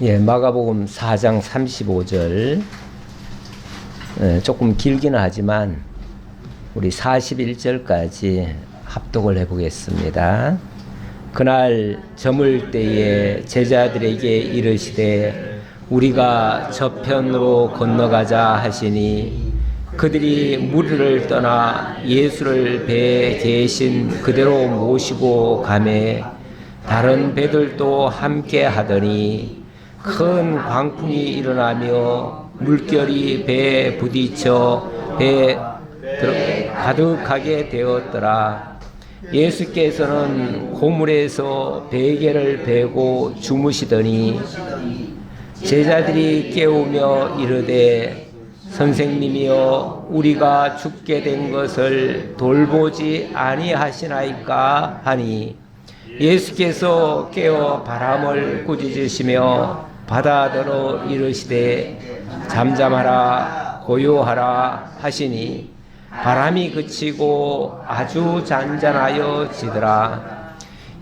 마가복음 4장 35절 조금 길기는 하지만 우리 41절까지 합독을 해보겠습니다. 그날 저물 때에 제자들에게 이르시되 우리가 저편으로 건너가자 하시니 그들이 무리를 떠나 예수를 배에 계신 그대로 모시고 가매 다른 배들도 함께 하더니 큰 광풍이 일어나며 물결이 배에 부딪혀 배에 가득하게 되었더라. 예수께서는 고물에서 베개를 베고 주무시더니 제자들이 깨우며 이르되 선생님이여 우리가 죽게 된 것을 돌보지 아니하시나이까 하니 예수께서 깨어 바람을 꾸짖으시며 바다더러 이르시되 잠잠하라 고요하라 하시니 바람이 그치고 아주 잔잔하여지더라.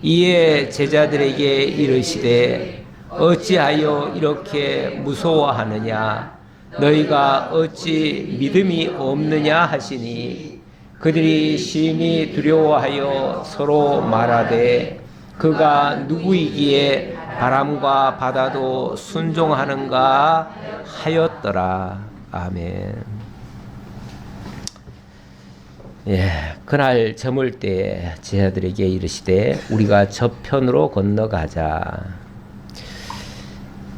이에 제자들에게 이르시되 어찌하여 이렇게 무서워하느냐 너희가 어찌 믿음이 없느냐 하시니 그들이 심히 두려워하여 서로 말하되 그가 누구이기에 바람과 바다도 순종하는가 하였더라. 아멘. 그날 저물 때 제자들에게 이르시되 우리가 저편으로 건너가자.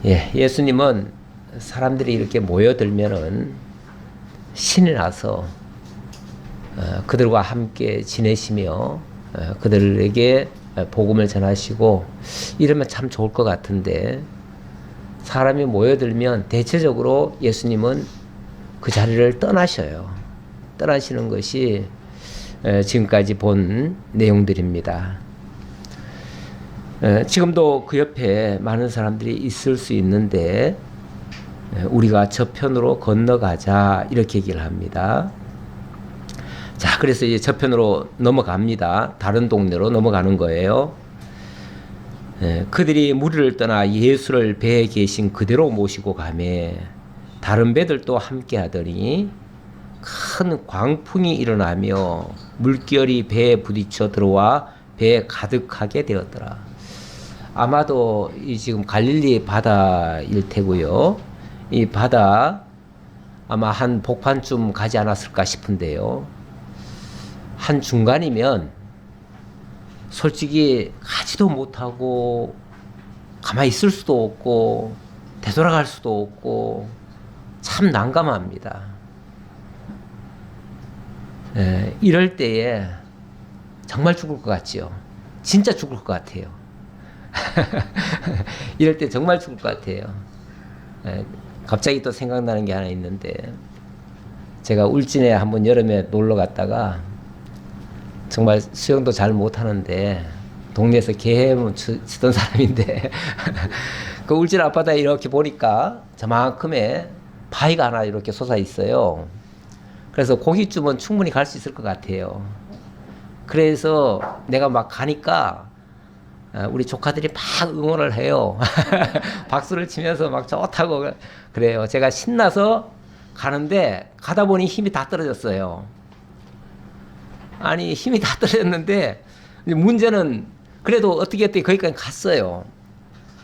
예수님은 사람들이 이렇게 모여들면은 신이 나서 그들과 함께 지내시며 그들에게 복음을 전하시고 이러면 참 좋을 것 같은데 사람이 모여들면 대체적으로 예수님은 그 자리를 떠나셔요. 떠나시는 것이 지금까지 본 내용들입니다. 지금도 그 옆에 많은 사람들이 있을 수 있는데 우리가 저편으로 건너가자 이렇게 얘기를 합니다. 자, 그래서 이제 저편으로 넘어갑니다. 다른 동네로 넘어가는 거예요. 그들이 무리를 떠나 예수를 배에 계신 그대로 모시고 가매 다른 배들도 함께 하더니 큰 광풍이 일어나며 물결이 배에 부딪혀 들어와 배에 가득하게 되었더라. 아마도 이 지금 갈릴리 바다일 테고요. 이 바다 아마 한 복판쯤 가지 않았을까 싶은데요. 한 중간이면 솔직히 가지도 못하고 가만히 있을 수도 없고 되돌아갈 수도 없고 참 난감합니다. 이럴 때에 정말 죽을 것 같지요. 진짜 죽을 것 같아요. 이럴 때 정말 죽을 것 같아요. 갑자기 또 생각나는 게 하나 있는데 제가 울진에 한번 여름에 놀러 갔다가 정말 수영도 잘 못하는데 동네에서 개헤엄 치던 사람인데 그 울진 앞바다에 이렇게 보니까 저만큼의 바위가 하나 이렇게 솟아 있어요. 그래서 고기쯤은 충분히 갈 수 있을 것 같아요. 그래서 내가 막 가니까 우리 조카들이 막 응원을 해요. 박수를 치면서 막 좋다고 그래요. 제가 신나서 가는데 가다 보니 힘이 다 떨어졌어요. 아니 힘이 다 떨어졌는데 문제는 그래도 어떻게 거기까지 갔어요.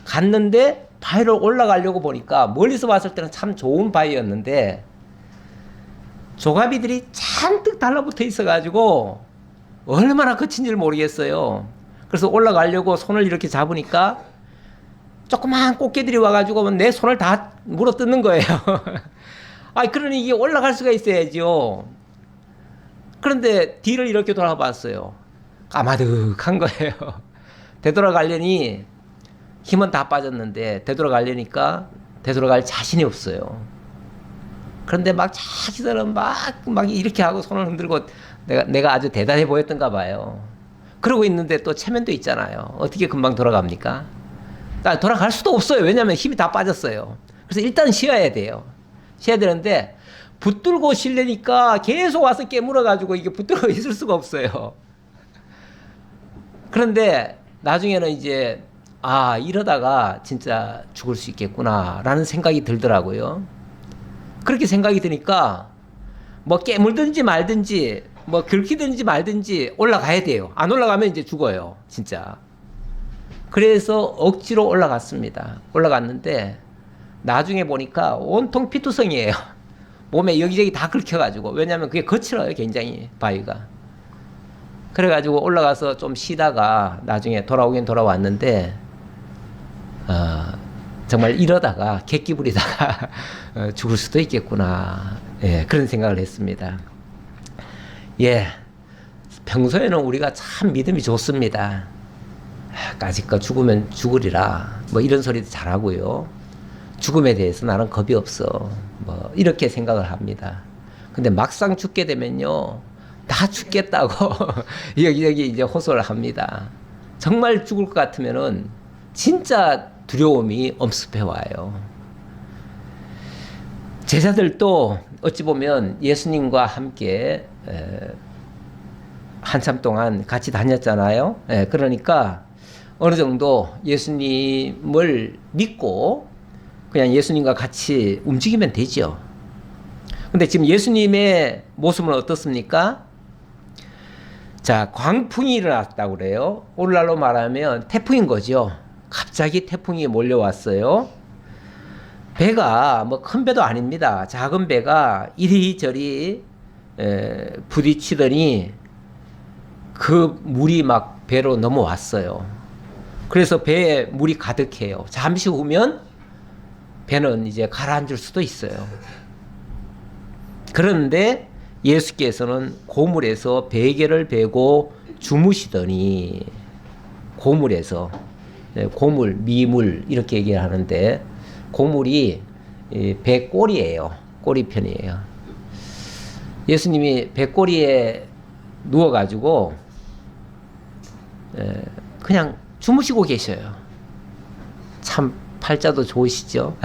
갔는데 바위를 올라가려고 보니까 멀리서 봤을 때는 참 좋은 바위였는데 조가비들이 잔뜩 달라붙어 있어가지고 얼마나 거친지를 모르겠어요. 그래서 올라가려고 손을 이렇게 잡으니까 조그만 꽃게들이 와가지고 내 손을 다 물어 뜯는 거예요. 그러니 이게 올라갈 수가 있어야죠. 그런데 뒤를 이렇게 돌아봤어요. 까마득한 거예요. 되돌아가려니 힘은 다 빠졌는데 되돌아가려니까 되돌아갈 자신이 없어요. 그런데 막 자기들은 막 이렇게 하고 손을 흔들고 내가 아주 대단해 보였던가 봐요. 그러고 있는데 또 체면도 있잖아요. 어떻게 금방 돌아갑니까? 돌아갈 수도 없어요. 왜냐하면 힘이 다 빠졌어요. 그래서 일단 쉬어야 돼요. 쉬어야 되는데 붙들고 쉬려니까 계속 와서 깨물어가지고 이게 붙들고 있을 수가 없어요. 그런데 나중에는 이제 아, 이러다가 진짜 죽을 수 있겠구나라는 생각이 들더라고요. 그렇게 생각이 드니까 뭐 깨물든지 말든지 뭐 긁히든지 말든지 올라가야 돼요. 안 올라가면 이제 죽어요. 진짜. 그래서 억지로 올라갔습니다. 올라갔는데 나중에 보니까 온통 피투성이에요. 몸에 여기저기 다 긁혀가지고. 왜냐하면 그게 거칠어요. 굉장히 바위가. 그래가지고 올라가서 좀 쉬다가 나중에 돌아오긴 돌아왔는데 정말 이러다가 객기 부리다가 죽을 수도 있겠구나. 예, 그런 생각을 했습니다. 예, 평소에는 우리가 참 믿음이 좋습니다. 까짓거 죽으면 죽으리라 뭐 이런 소리도 잘하고요. 죽음에 대해서 나는 겁이 없어 뭐 이렇게 생각을 합니다. 근데 막상 죽게 되면요 다 죽겠다고 여기저기 이제 호소를 합니다. 정말 죽을 것 같으면은 진짜 두려움이 엄습해 와요. 제자들도 어찌 보면 예수님과 함께 한참 동안 같이 다녔잖아요. 그러니까 어느 정도 예수님을 믿고 그냥 예수님과 같이 움직이면 되죠. 근데 지금 예수님의 모습은 어떻습니까? 자, 광풍이 일어났다고 그래요. 오늘날로 말하면 태풍인 거죠. 갑자기 태풍이 몰려왔어요. 배가 뭐 큰 배도 아닙니다. 작은 배가 이리저리 부딪히더니 그 물이 막 배로 넘어왔어요. 그래서 배에 물이 가득해요. 잠시 후면 배는 이제 가라앉을 수도 있어요. 그런데 예수께서는 고물에서 베개를 베고 주무시더니 고물에서 고물, 미물 이렇게 얘기를 하는데 고물이 배 꼬리예요. 꼬리편이에요. 예수님이 배 꼬리에 누워가지고 그냥 주무시고 계셔요. 참 팔자도 좋으시죠?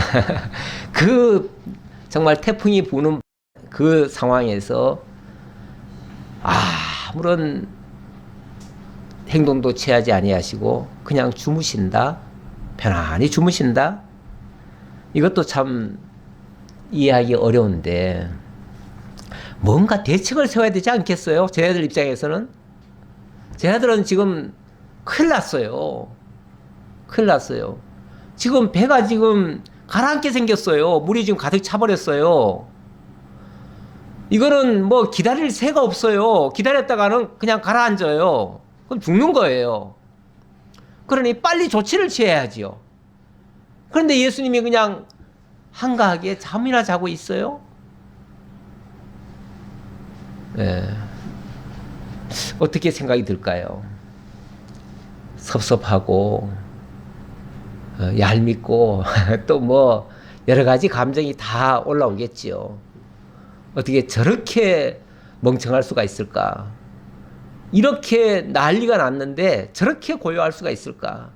그 정말 태풍이 부는 그 상황에서 아무런 행동도 취하지 아니하시고 그냥 주무신다. 편안히 주무신다. 이것도 참 이해하기 어려운데 뭔가 대책을 세워야 되지 않겠어요? 제자들 입장에서는. 제자들은 지금 큰일 났어요. 큰일 났어요. 지금 배가 지금 가라앉게 생겼어요. 물이 지금 가득 차버렸어요. 이거는 뭐 기다릴 새가 없어요. 기다렸다가는 그냥 가라앉아요. 그럼 죽는 거예요. 그러니 빨리 조치를 취해야지요. 그런데 예수님이 그냥 한가하게 잠이나 자고 있어요. 네. 어떻게 생각이 들까요? 섭섭하고 얄밉고 또 뭐 여러 가지 감정이 다 올라오겠지요. 어떻게 저렇게 멍청할 수가 있을까? 이렇게 난리가 났는데 저렇게 고요할 수가 있을까?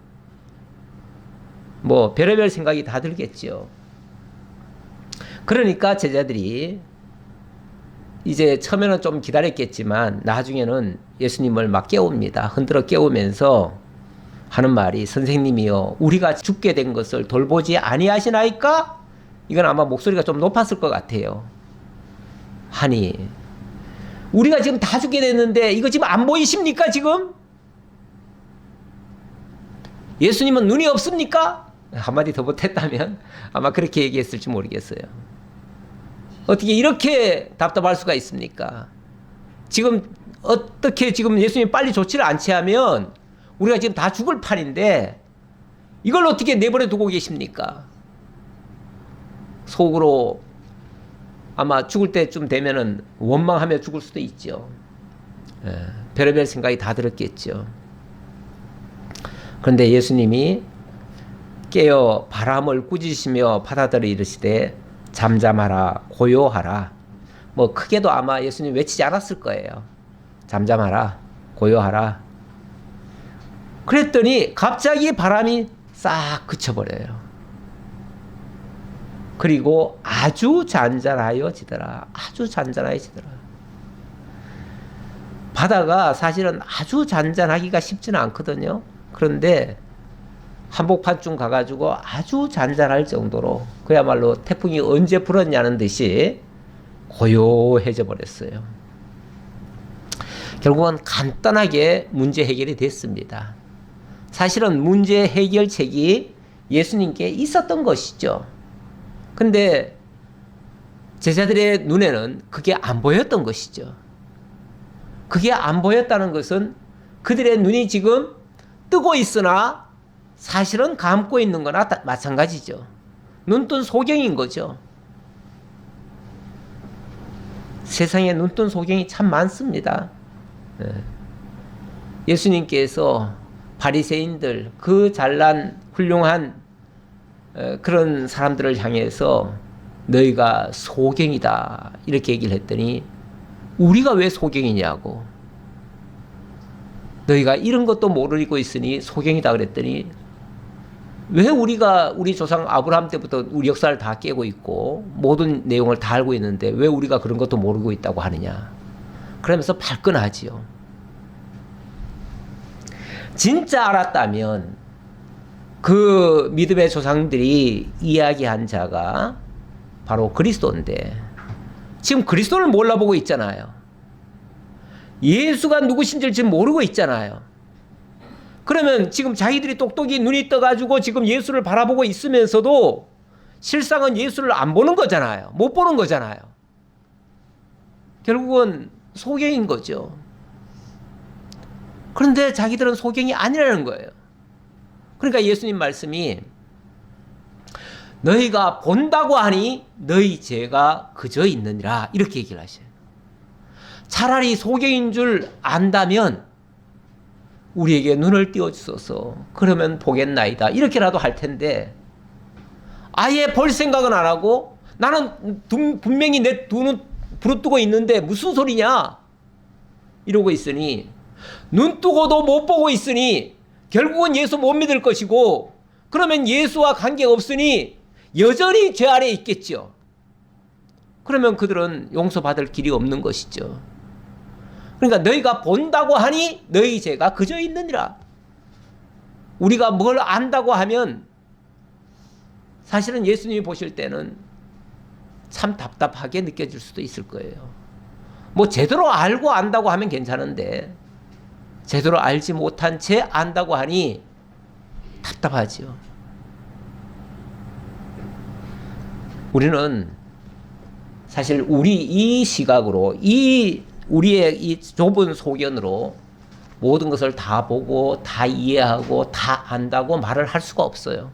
뭐 별의별 생각이 다 들겠죠. 그러니까 제자들이 이제 처음에는 좀 기다렸겠지만 나중에는 예수님을 막 깨웁니다. 흔들어 깨우면서 하는 말이 선생님이요 우리가 죽게 된 것을 돌보지 아니하시나이까? 이건 아마 목소리가 좀 높았을 것 같아요. 하니 우리가 지금 다 죽게 됐는데 이거 지금 안 보이십니까 지금? 예수님은 눈이 없습니까? 한마디 더 못했다면 아마 그렇게 얘기했을지 모르겠어요. 어떻게 이렇게 답답할 수가 있습니까? 지금 어떻게 지금 예수님이 빨리 조치를 안 취하면 우리가 지금 다 죽을 판인데 이걸 어떻게 내버려 두고 계십니까? 속으로 아마 죽을 때쯤 되면은 원망하며 죽을 수도 있죠. 별의별 생각이 다 들었겠죠. 그런데 예수님이 깨어 바람을 꾸짖으시며 바다들을 이르시되 잠잠하라 고요하라. 뭐 크게도 아마 예수님 외치지 않았을 거예요. 잠잠하라 고요하라. 그랬더니 갑자기 바람이 싹 그쳐버려요. 그리고 아주 잔잔하여지더라. 아주 잔잔하여지더라. 바다가 사실은 아주 잔잔하기가 쉽지는 않거든요. 그런데 한복판쯤 가가지고 아주 잔잔할 정도로 그야말로 태풍이 언제 불었냐는 듯이 고요해져 버렸어요. 결국은 간단하게 문제 해결이 됐습니다. 사실은 문제 해결책이 예수님께 있었던 것이죠. 근데 제자들의 눈에는 그게 안 보였던 것이죠. 그게 안 보였다는 것은 그들의 눈이 지금 뜨고 있으나 사실은 감고 있는 거나 마찬가지죠. 눈뜬 소경인 거죠. 세상에 눈뜬 소경이 참 많습니다. 예수님께서 바리새인들, 그 잘난 훌륭한 그런 사람들을 향해서 너희가 소경이다 이렇게 얘기를 했더니 우리가 왜 소경이냐고, 너희가 이런 것도 모르고 있으니 소경이다 그랬더니 왜 우리가 우리 조상 아브라함 때부터 우리 역사를 다 깨고 있고 모든 내용을 다 알고 있는데 왜 우리가 그런 것도 모르고 있다고 하느냐, 그러면서 발끈하지요. 진짜 알았다면 그 믿음의 조상들이 이야기한 자가 바로 그리스도인데 지금 그리스도를 몰라보고 있잖아요. 예수가 누구신지를 지금 모르고 있잖아요. 그러면 지금 자기들이 똑똑히 눈이 떠가지고 지금 예수를 바라보고 있으면서도 실상은 예수를 안 보는 거잖아요. 못 보는 거잖아요. 결국은 소경인 거죠. 그런데 자기들은 소경이 아니라는 거예요. 그러니까 예수님 말씀이 너희가 본다고 하니 너희 죄가 그저 있느니라 이렇게 얘기를 하셔요. 차라리 소경인 줄 안다면 우리에게 눈을 띄워주소서, 그러면 보겠나이다 이렇게라도 할 텐데 아예 볼 생각은 안 하고 나는 분명히 내 두 눈 부릅뜨고 있는데 무슨 소리냐 이러고 있으니, 눈 뜨고도 못 보고 있으니 결국은 예수 못 믿을 것이고, 그러면 예수와 관계없으니 여전히 죄 아래에 있겠죠. 그러면 그들은 용서받을 길이 없는 것이죠. 그러니까 너희가 본다고 하니 너희 죄가 그저 있느니라. 우리가 뭘 안다고 하면 사실은 예수님이 보실 때는 참 답답하게 느껴질 수도 있을 거예요. 뭐 제대로 알고 안다고 하면 괜찮은데 제대로 알지 못한 채 안다고 하니 답답하지요. 우리는 사실 우리 이 시각으로 우리의 이 좁은 소견으로 모든 것을 다 보고 다 이해하고 다 안다고 말을 할 수가 없어요.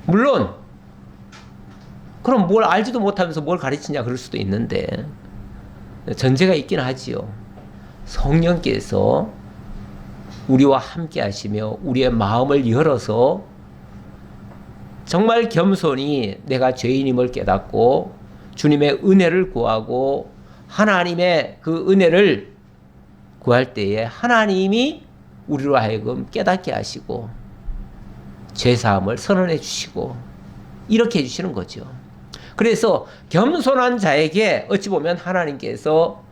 물론 그럼 뭘 알지도 못하면서 뭘 가르치냐 그럴 수도 있는데 전제가 있긴 하지요. 성령께서 우리와 함께 하시며 우리의 마음을 열어서 정말 겸손히 내가 죄인임을 깨닫고 주님의 은혜를 구하고 하나님의 그 은혜를 구할 때에 하나님이 우리로 하여금 깨닫게 하시고 죄사함을 선언해 주시고 이렇게 해주시는 거죠. 그래서 겸손한 자에게 어찌 보면 하나님께서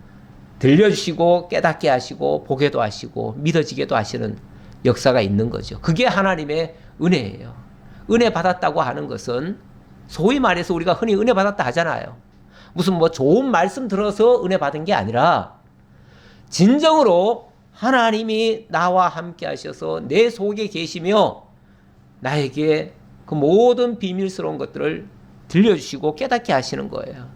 들려주시고 깨닫게 하시고 보게도 하시고 믿어지게도 하시는 역사가 있는 거죠. 그게 하나님의 은혜예요. 은혜 받았다고 하는 것은 소위 말해서 우리가 흔히 은혜 받았다 하잖아요. 무슨 뭐 좋은 말씀 들어서 은혜 받은 게 아니라 진정으로 하나님이 나와 함께 하셔서 내 속에 계시며 나에게 그 모든 비밀스러운 것들을 들려주시고 깨닫게 하시는 거예요.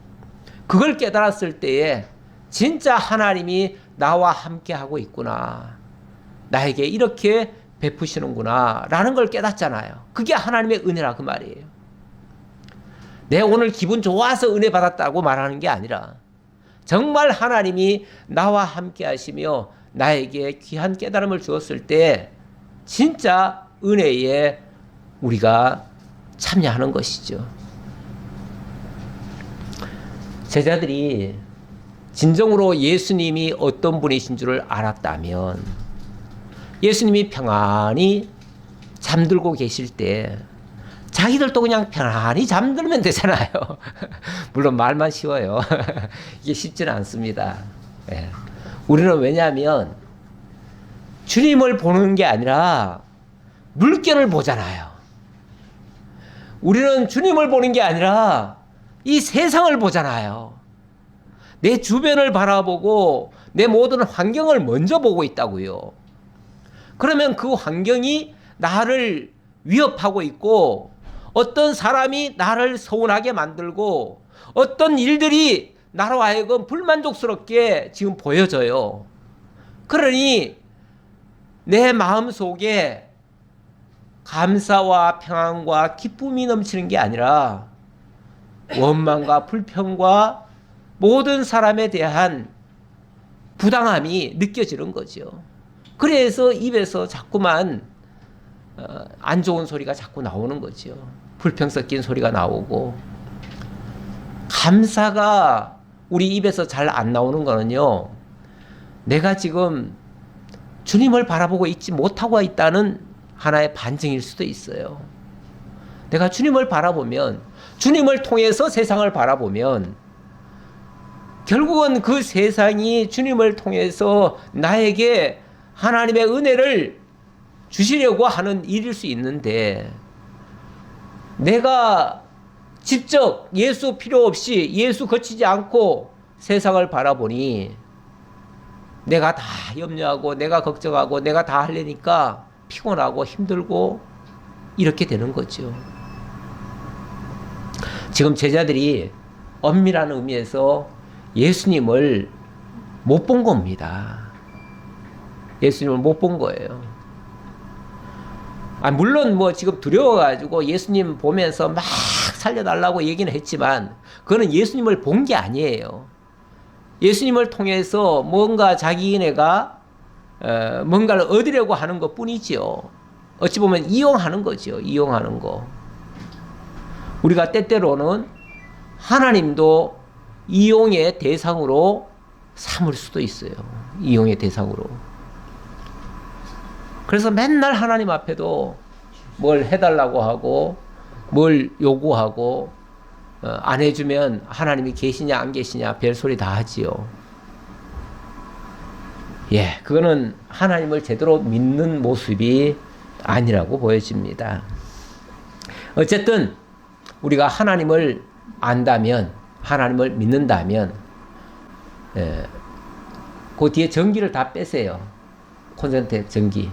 그걸 깨달았을 때에 진짜 하나님이 나와 함께 하고 있구나, 나에게 이렇게 베푸시는구나 라는 걸 깨닫잖아요. 그게 하나님의 은혜라 그 말이에요. 내가 오늘 기분 좋아서 은혜 받았다고 말하는 게 아니라 정말 하나님이 나와 함께 하시며 나에게 귀한 깨달음을 주었을 때 진짜 은혜에 우리가 참여하는 것이죠. 제자들이 진정으로 예수님이 어떤 분이신 줄을 알았다면 예수님이 평안히 잠들고 계실 때 자기들도 그냥 편안히 잠들면 되잖아요. 물론 말만 쉬워요. 이게 쉽지는 않습니다. 예. 우리는 왜냐하면 주님을 보는 게 아니라 물결을 보잖아요. 우리는 주님을 보는 게 아니라 이 세상을 보잖아요. 내 주변을 바라보고 내 모든 환경을 먼저 보고 있다고요. 그러면 그 환경이 나를 위협하고 있고 어떤 사람이 나를 서운하게 만들고 어떤 일들이 나로 하여금 불만족스럽게 지금 보여져요. 그러니 내 마음속에 감사와 평안과 기쁨이 넘치는 게 아니라 원망과 불평과 모든 사람에 대한 부당함이 느껴지는 거죠. 그래서 입에서 자꾸만 안 좋은 소리가 자꾸 나오는 거죠. 불평 섞인 소리가 나오고. 감사가 우리 입에서 잘 안 나오는 거는요, 내가 지금 주님을 바라보고 있지 못하고 있다는 하나의 반증일 수도 있어요. 내가 주님을 바라보면, 주님을 통해서 세상을 바라보면 결국은 그 세상이 주님을 통해서 나에게 하나님의 은혜를 주시려고 하는 일일 수 있는데, 내가 직접 예수 필요 없이 예수 거치지 않고 세상을 바라보니 내가 다 염려하고 내가 걱정하고 내가 다 하려니까 피곤하고 힘들고 이렇게 되는 거죠. 지금 제자들이 엄밀한 의미에서 예수님을 못 본 겁니다. 예수님을 못 본 거예요. 물론 뭐 지금 두려워가지고 예수님 보면서 막 살려달라고 얘기는 했지만 그거는 예수님을 본 게 아니에요. 예수님을 통해서 뭔가 자기네가 뭔가를 얻으려고 하는 것 뿐이지요. 어찌 보면 이용하는 거죠. 이용하는 거. 우리가 때때로는 하나님도 이용의 대상으로 삼을 수도 있어요. 이용의 대상으로. 그래서 맨날 하나님 앞에도 뭘 해달라고 하고 뭘 요구하고 안 해주면 하나님이 계시냐 안 계시냐 별소리 다 하지요. 예, 그거는 하나님을 제대로 믿는 모습이 아니라고 보여집니다. 어쨌든 우리가 하나님을 안다면, 하나님을 믿는다면 그 뒤에 전기를 다 빼세요. 콘센트 전기.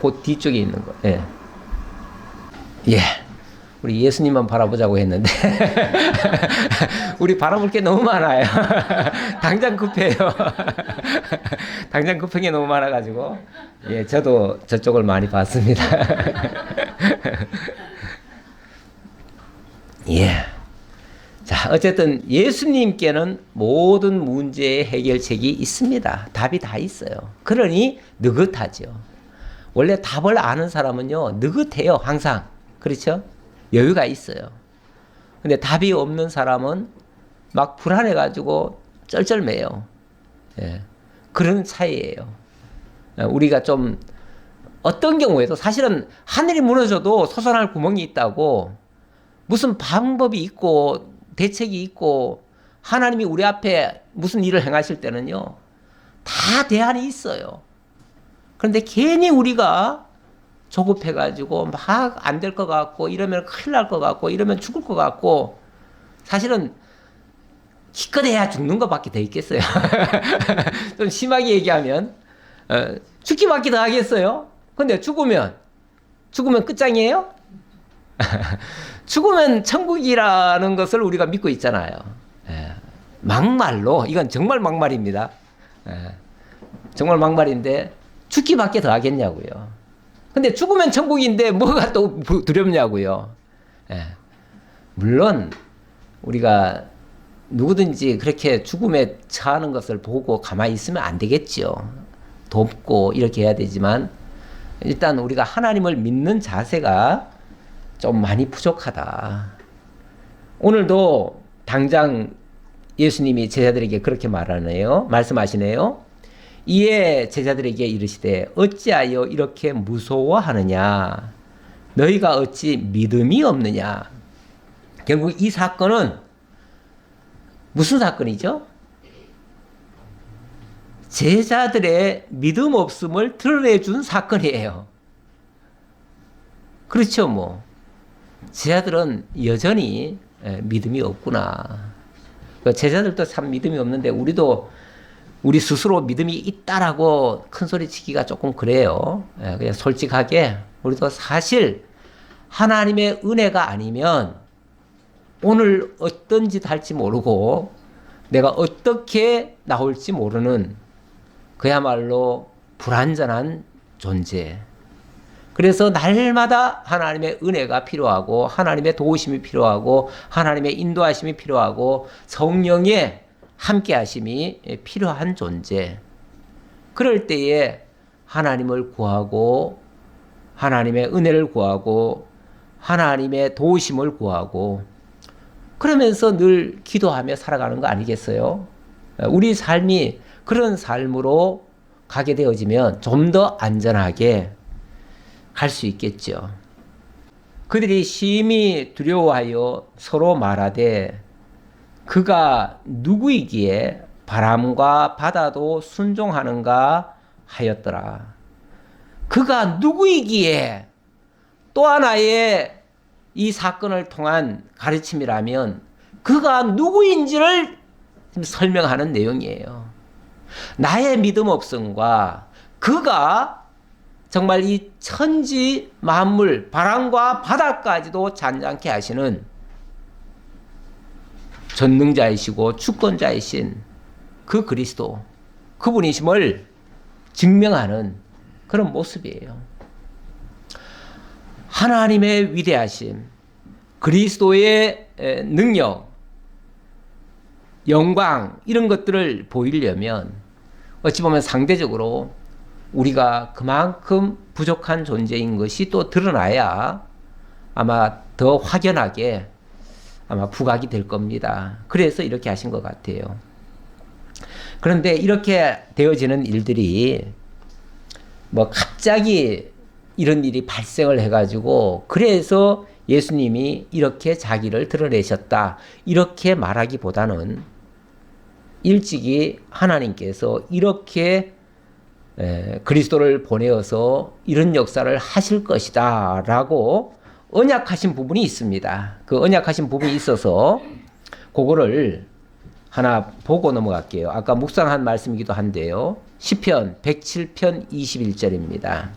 그 뒤쪽에 있는 거. 예. 예. 우리 예수님만 바라보자고 했는데 우리 바라볼 게 너무 많아요. 당장 급해요. 당장 급한 게 너무 많아가지고 예, 저도 저쪽을 많이 봤습니다. 예. 자, 어쨌든 예수님께는 모든 문제의 해결책이 있습니다. 답이 다 있어요. 그러니 느긋하죠. 원래 답을 아는 사람은요, 느긋해요, 항상. 그렇죠? 여유가 있어요. 근데 답이 없는 사람은 막 불안해가지고 쩔쩔매요. 예. 그런 차이예요. 우리가 좀 어떤 경우에도 사실은 하늘이 무너져도 솟아날 구멍이 있다고 무슨 방법이 있고 대책이 있고 하나님이 우리 앞에 무슨 일을 행하실 때는요, 다 대안이 있어요. 그런데 괜히 우리가 조급해가지고 막 안 될 것 같고 이러면 큰일 날 것 같고 이러면 죽을 것 같고 사실은 기껏해야 죽는 것밖에 더 있겠어요. 좀 심하게 얘기하면 죽기밖에 더 하겠어요. 근데 죽으면 끝장이에요? 죽으면 천국이라는 것을 우리가 믿고 있잖아요. 막말로, 이건 정말 막말입니다. 정말 막말인데 죽기밖에 더 하겠냐고요. 근데 죽으면 천국인데 뭐가 또 두렵냐고요. 물론 우리가 누구든지 그렇게 죽음에 처하는 것을 보고 가만히 있으면 안 되겠죠. 돕고 이렇게 해야 되지만 일단 우리가 하나님을 믿는 자세가 좀 많이 부족하다. 오늘도 당장 예수님이 제자들에게 그렇게 말씀하시네요. 이에 제자들에게 이르시되 어찌하여 이렇게 무서워하느냐? 너희가 어찌 믿음이 없느냐? 결국 이 사건은 무슨 사건이죠? 제자들의 믿음 없음을 드러내준 사건이에요. 그렇죠, 뭐. 제자들은 여전히 믿음이 없구나. 제자들도 참 믿음이 없는데 우리도 우리 스스로 믿음이 있다라고 큰 소리 치기가 조금 그래요. 그냥 솔직하게 우리도 사실 하나님의 은혜가 아니면 오늘 어떤 짓 할지 모르고 내가 어떻게 나올지 모르는 그야말로 불완전한 존재. 그래서 날마다 하나님의 은혜가 필요하고 하나님의 도우심이 필요하고 하나님의 인도하심이 필요하고 성령의 함께하심이 필요한 존재. 그럴 때에 하나님을 구하고 하나님의 은혜를 구하고 하나님의 도우심을 구하고 그러면서 늘 기도하며 살아가는 거 아니겠어요? 우리 삶이 그런 삶으로 가게 되어지면 좀 더 안전하게 갈 수 있겠죠. 그들이 심히 두려워하여 서로 말하되 그가 누구이기에 바람과 바다도 순종하는가 하였더라. 그가 누구이기에 또 하나의 이 사건을 통한 가르침이라면 그가 누구인지를 설명하는 내용이에요. 나의 믿음 없음과 그가 정말 이 천지 만물 바람과 바다까지도 잔잔케 하시는 전능자이시고 주권자이신 그 그리스도 그분이심을 증명하는 그런 모습이에요. 하나님의 위대하심, 그리스도의 능력, 영광 이런 것들을 보이려면 어찌 보면 상대적으로 우리가 그만큼 부족한 존재인 것이 또 드러나야 아마 더 확연하게 아마 부각이 될 겁니다. 그래서 이렇게 하신 것 같아요. 그런데 이렇게 되어지는 일들이 뭐 갑자기 이런 일이 발생을 해가지고 그래서 예수님이 이렇게 자기를 드러내셨다 이렇게 말하기보다는 일찍이 하나님께서 이렇게 그리스도를 보내어서 이런 역사를 하실 것이다 라고 언약하신 부분이 있습니다. 그 언약하신 부분이 있어서 그거를 하나 보고 넘어갈게요. 아까 묵상한 말씀이기도 한데요. 시편 107편 21절입니다.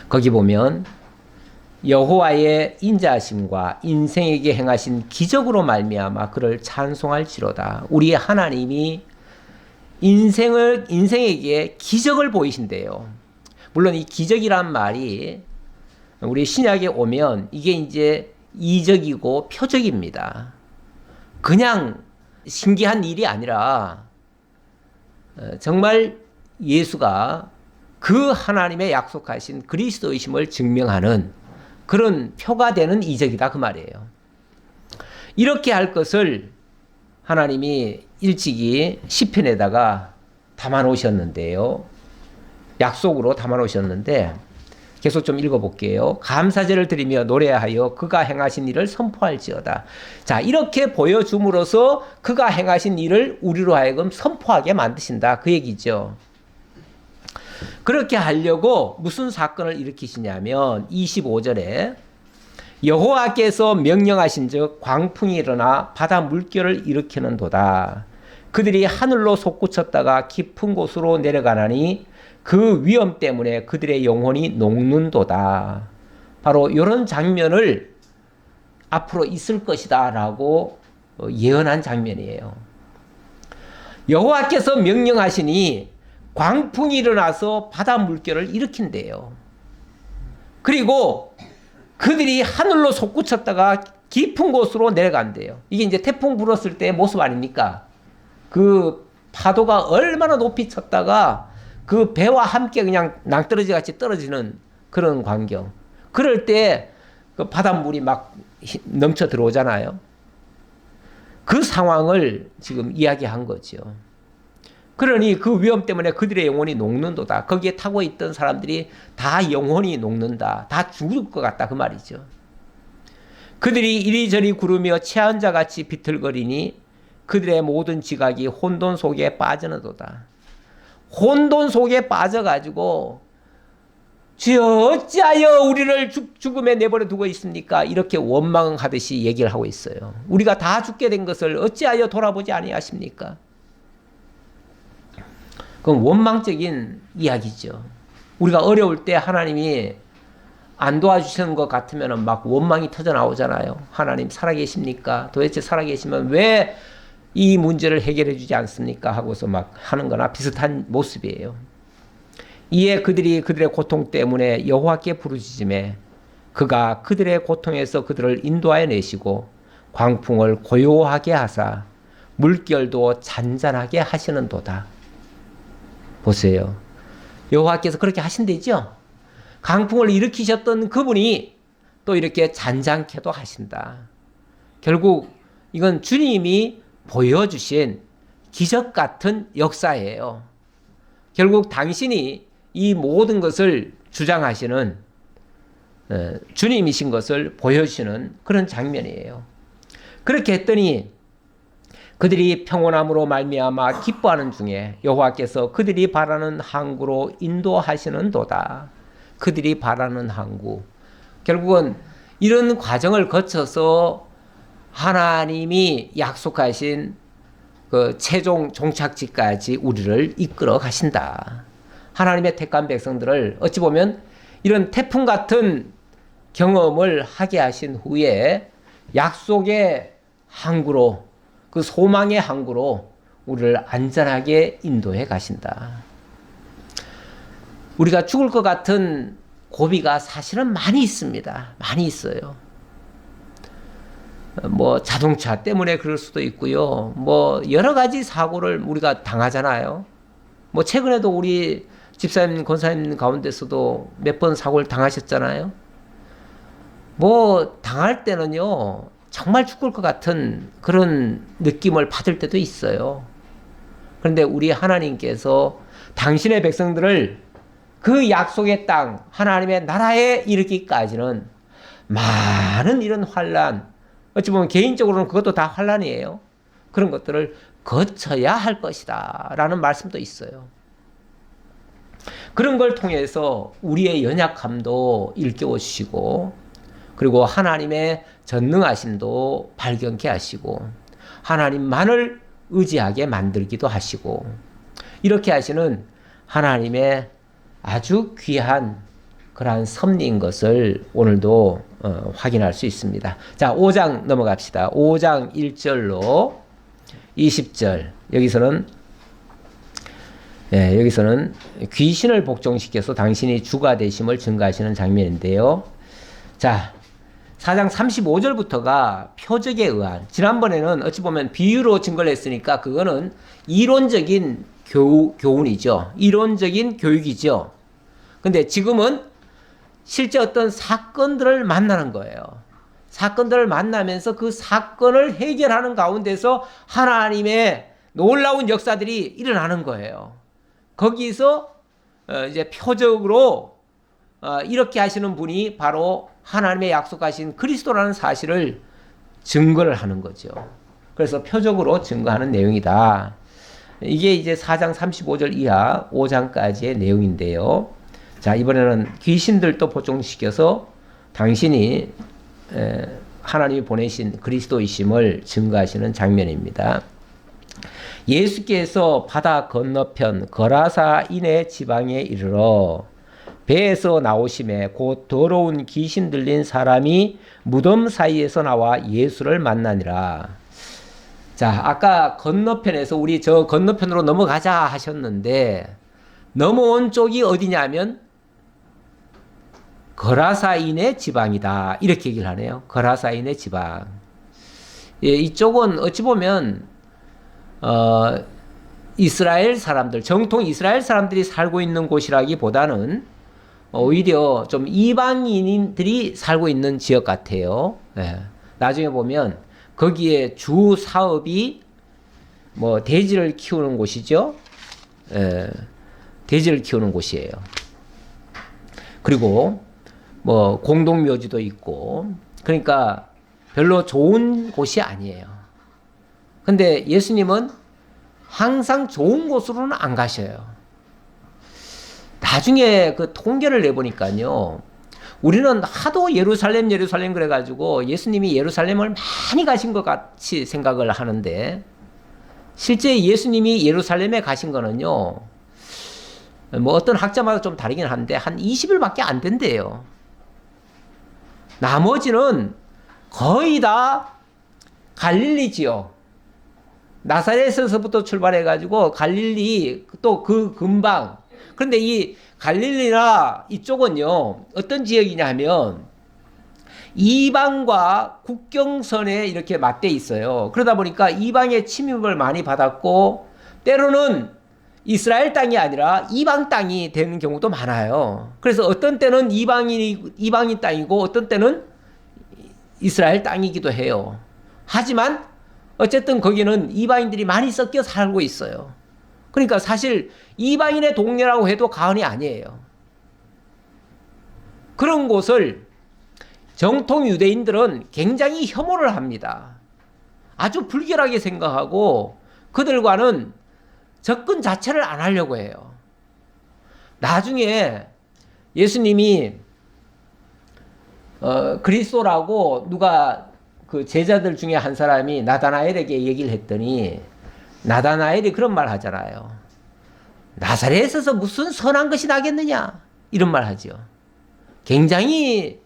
거기 보면 여호와의 인자하심과 인생에게 행하신 기적으로 말미암아 그를 찬송할지로다. 우리 하나님이 인생에게 기적을 보이신대요. 물론 이 기적이란 말이 우리 신약에 오면 이게 이제 이적이고 표적입니다. 그냥 신기한 일이 아니라 정말 예수가 그 하나님의 약속하신 그리스도이심을 증명하는 그런 표가 되는 이적이다 그 말이에요. 이렇게 할 것을 하나님이 일찍이 시편에다가 담아 놓으셨는데요. 약속으로 담아 놓으셨는데 계속 좀 읽어볼게요. 감사제를 드리며 노래하여 그가 행하신 일을 선포할지어다. 자, 이렇게 보여줌으로써 그가 행하신 일을 우리로 하여금 선포하게 만드신다 그 얘기죠. 그렇게 하려고 무슨 사건을 일으키시냐면 25절에 여호와께서 명령하신 즉 광풍이 일어나 바다 물결을 일으키는도다. 그들이 하늘로 솟구쳤다가 깊은 곳으로 내려가나니 그 위험 때문에 그들의 영혼이 녹는도다. 바로 이런 장면을 앞으로 있을 것이다 라고 예언한 장면이에요. 여호와께서 명령하시니 광풍이 일어나서 바다 물결을 일으킨대요. 그리고 그들이 하늘로 솟구쳤다가 깊은 곳으로 내려간대요. 이게 이제 태풍 불었을 때의 모습 아닙니까? 그 파도가 얼마나 높이 쳤다가 그 배와 함께 그냥 낭떠러지 같이 떨어지는 그런 광경. 그럴 때 그 바닷물이 막 넘쳐 들어오잖아요. 그 상황을 지금 이야기한 거죠. 그러니 그 위험 때문에 그들의 영혼이 녹는도다. 거기에 타고 있던 사람들이 다 영혼이 녹는다. 다 죽을 것 같다 그 말이죠. 그들이 이리저리 구르며 체한 자같이 비틀거리니 그들의 모든 지각이 혼돈 속에 빠져는도다. 혼돈 속에 빠져가지고 주여 어찌하여 우리를 죽음에 내버려 두고 있습니까? 이렇게 원망하듯이 얘기를 하고 있어요. 우리가 다 죽게 된 것을 어찌하여 돌아보지 아니하십니까? 그건 원망적인 이야기죠. 우리가 어려울 때 하나님이 안 도와주시는 것 같으면 막 원망이 터져 나오잖아요. 하나님 살아계십니까? 도대체 살아계시면 왜 이 문제를 해결해 주지 않습니까? 하고서 막 하는 거나 비슷한 모습이에요. 이에 그들이 그들의 고통 때문에 여호와께 부르짖음에 그가 그들의 고통에서 그들을 인도하여 내시고 광풍을 고요하게 하사 물결도 잔잔하게 하시는도다. 보세요. 여호와께서 그렇게 하신대죠. 강풍을 일으키셨던 그분이 또 이렇게 잔잔케도 하신다. 결국 이건 주님이 보여주신 기적 같은 역사예요. 결국 당신이 이 모든 것을 주장하시는 주님이신 것을 보여주시는 그런 장면이에요. 그렇게 했더니 그들이 평온함으로 말미암아 기뻐하는 중에 여호와께서 그들이 바라는 항구로 인도하시는도다. 그들이 바라는 항구. 결국은 이런 과정을 거쳐서 하나님이 약속하신 그 최종 종착지까지 우리를 이끌어 가신다. 하나님의 택한 백성들을 어찌 보면 이런 태풍 같은 경험을 하게 하신 후에 약속의 항구로, 그 소망의 항구로 우리를 안전하게 인도해 가신다. 우리가 죽을 것 같은 고비가 사실은 많이 있습니다. 많이 있어요. 뭐 자동차 때문에 그럴 수도 있고요. 뭐 여러 가지 사고를 우리가 당하잖아요. 뭐 최근에도 우리 집사님, 권사님 가운데서도 몇 번 사고를 당하셨잖아요. 뭐 당할 때는요, 정말 죽을 것 같은 그런 느낌을 받을 때도 있어요. 그런데 우리 하나님께서 당신의 백성들을 그 약속의 땅, 하나님의 나라에 이르기까지는 많은 이런 환난, 어찌 보면 개인적으로는 그것도 다 환난이에요. 그런 것들을 거쳐야 할 것이다 라는 말씀도 있어요. 그런 걸 통해서 우리의 연약함도 일깨워 주시고, 그리고 하나님의 전능하심도 발견케 하시고, 하나님만을 의지하게 만들기도 하시고, 이렇게 하시는 하나님의 아주 귀한 그러한 섭리인 것을 오늘도 확인할 수 있습니다. 자, 5장 넘어갑시다. 5장 1절로 20절. 여기서는 귀신을 복종시켜서 당신이 주가 되심을 증거하시는 장면인데요. 자, 4장 35절부터가 표적에 의한, 지난번에는 어찌 보면 비유로 증거를 했으니까 그거는 이론적인 교훈이죠. 이론적인 교육이죠. 근데 지금은 실제 어떤 사건들을 만나는 거예요. 사건들을 만나면서 그 사건을 해결하는 가운데서 하나님의 놀라운 역사들이 일어나는 거예요. 거기서 이제 표적으로 이렇게 하시는 분이 바로 하나님의 약속하신 그리스도라는 사실을 증거를 하는 거죠. 그래서 표적으로 증거하는 내용이다. 이게 이제 4장 35절 이하 5장까지의 내용인데요. 자, 이번에는 귀신들도 복종시켜서 당신이 하나님이 보내신 그리스도이심을 증거하시는 장면입니다. 예수께서 바다 건너편 거라사인의 지방에 이르러 배에서 나오심에 곧 더러운 귀신 들린 사람이 무덤 사이에서 나와 예수를 만나니라. 자, 아까 건너편에서 우리 저 건너편으로 넘어가자 하셨는데, 넘어온 쪽이 어디냐면 거라사인의 지방이다, 이렇게 얘기를 하네요. 거라사인의 지방. 예, 이쪽은 어찌 보면 이스라엘 사람들, 정통 이스라엘 사람들이 살고 있는 곳이라기보다는 오히려 좀 이방인들이 살고 있는 지역 같아요. 예. 나중에 보면 거기에 주 사업이 뭐 돼지를 키우는 곳이죠. 예. 돼지를 키우는 곳이에요. 그리고 뭐 공동묘지도 있고, 그러니까 별로 좋은 곳이 아니에요. 근데 예수님은 항상 좋은 곳으로는 안 가셔요. 나중에 그 통계를 내보니까요. 우리는 하도 예루살렘 그래가지고 예수님이 예루살렘을 많이 가신 것 같이 생각을 하는데 실제 예수님이 예루살렘에 가신 거는요. 뭐 어떤 학자마다 좀 다르긴 한데 한 20일밖에 안 된대요. 나머지는 거의 다 갈릴리 지역. 나사렛에서부터 출발해가지고 갈릴리 또 그 근방. 그런데 이 갈릴리나 이쪽은요, 어떤 지역이냐 하면 이방과 국경선에 이렇게 맞대 있어요. 그러다 보니까 이방의 침입을 많이 받았고, 때로는 이스라엘 땅이 아니라 이방 땅이 되는 경우도 많아요. 그래서 어떤 때는 이방인 땅이고, 어떤 때는 이스라엘 땅이기도 해요. 하지만, 어쨌든 거기는 이방인들이 많이 섞여 살고 있어요. 그러니까 사실 이방인의 동네라고 해도 과언이 아니에요. 그런 곳을 정통 유대인들은 굉장히 혐오를 합니다. 아주 불결하게 생각하고 그들과는 접근 자체를 안 하려고 해요. 나중에 예수님이 그리스도라고 누가 그 제자들 중에 한 사람이 나다나엘에게 얘기를 했더니 나다나엘이 그런 말 하잖아요. 나사렛에서 무슨 선한 것이 나겠느냐? 이런 말 하죠. 굉장히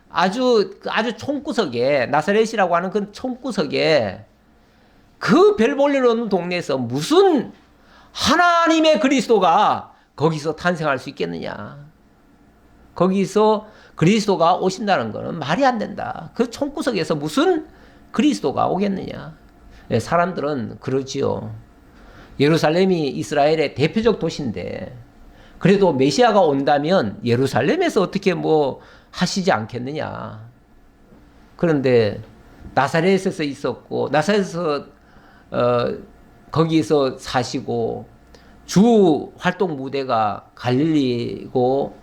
아주 총구석에, 나사렛이라고 하는 그 총구석에 그 별 볼일 없는 동네에서 무슨 하나님의 그리스도가 거기서 탄생할 수 있겠느냐? 거기서 그리스도가 오신다는 것은 말이 안 된다. 그 총구석에서 무슨 그리스도가 오겠느냐? 사람들은 그러지요. 예루살렘이 이스라엘의 대표적 도시인데 그래도 메시아가 온다면 예루살렘에서 어떻게 뭐 하시지 않겠느냐. 그런데 나사렛에서 있었고 나사렛에서 거기서 사시고 주 활동 무대가 갈릴리고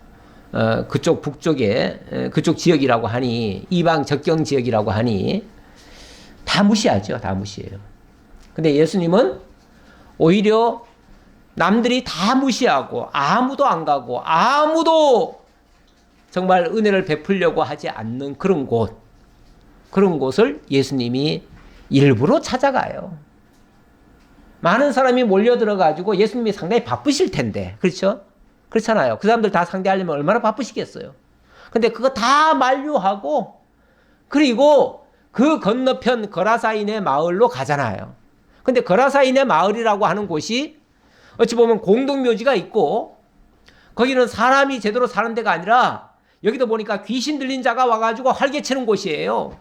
그쪽 북쪽에 그쪽 지역이라고 하니 이방 접경 지역이라고 하니 다 무시하죠. 다 무시해요. 근데 예수님은 오히려 남들이 다 무시하고 아무도 안 가고 아무도 정말 은혜를 베풀려고 하지 않는 그런 곳을 예수님이 일부러 찾아가요. 많은 사람이 몰려들어가지고 예수님이 상당히 바쁘실 텐데, 그렇죠? 그렇잖아요. 그 사람들 다 상대하려면 얼마나 바쁘시겠어요. 근데 그거 다 만류하고 그리고 그 건너편 거라사인의 마을로 가잖아요. 근데 거라사인의 마을이라고 하는 곳이 어찌 보면 공동묘지가 있고 거기는 사람이 제대로 사는 데가 아니라 여기도 보니까 귀신 들린 자가 와가지고 활개치는 곳이에요.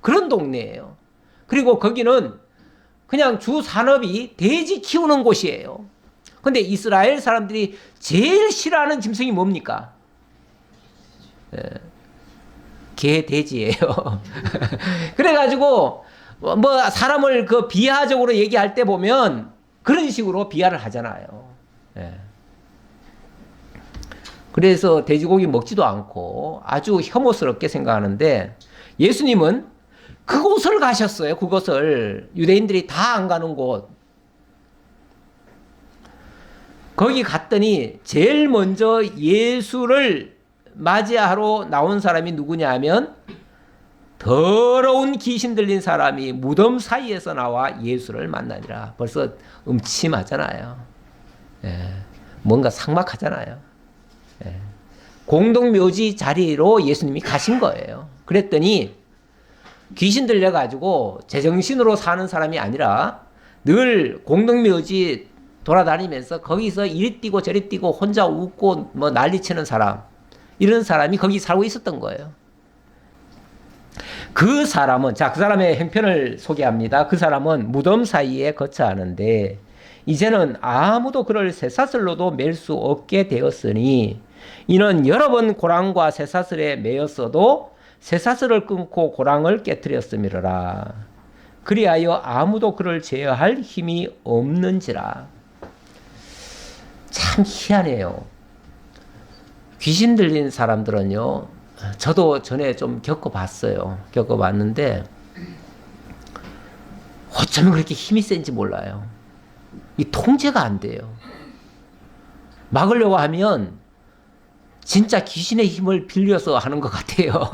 그런 동네예요. 그리고 거기는 그냥 주 산업이 돼지 키우는 곳이에요. 근데 이스라엘 사람들이 제일 싫어하는 짐승이 뭡니까? 개, 돼지예요. 그래가지고 뭐 사람을 그 비하적으로 얘기할 때 보면 그런 식으로 비하를 하잖아요. 그래서 돼지고기 먹지도 않고 아주 혐오스럽게 생각하는데 예수님은 그곳을 가셨어요. 그곳을 유대인들이 다 안 가는 곳. 거기 갔더니 제일 먼저 예수를 맞이하러 나온 사람이 누구냐 하면 더러운 귀신 들린 사람이 무덤 사이에서 나와 예수를 만나니라. 벌써 음침하잖아요. 뭔가 삭막하잖아요. 공동묘지 자리로 예수님이 가신 거예요. 그랬더니 귀신 들려가지고 제정신으로 사는 사람이 아니라 늘 공동묘지 돌아다니면서 거기서 이리 뛰고 저리 뛰고 혼자 웃고 뭐 난리치는 사람, 이런 사람이 거기 살고 있었던 거예요. 그 사람은, 자, 그 사람의 형편을 소개합니다. 그 사람은 무덤 사이에 거처하는데 이제는 아무도 그를 쇠사슬로도 맬 수 없게 되었으니 이는 여러 번 고랑과 쇠사슬에 매였어도 쇠사슬을 끊고 고랑을 깨뜨렸음이로라. 그리하여 아무도 그를 제어할 힘이 없는지라. 참 희한해요. 귀신 들린 사람들은요, 저도 전에 좀 겪어봤어요. 겪어봤는데 어쩌면 그렇게 힘이 센지 몰라요. 이 통제가 안 돼요. 막으려고 하면 진짜 귀신의 힘을 빌려서 하는 것 같아요.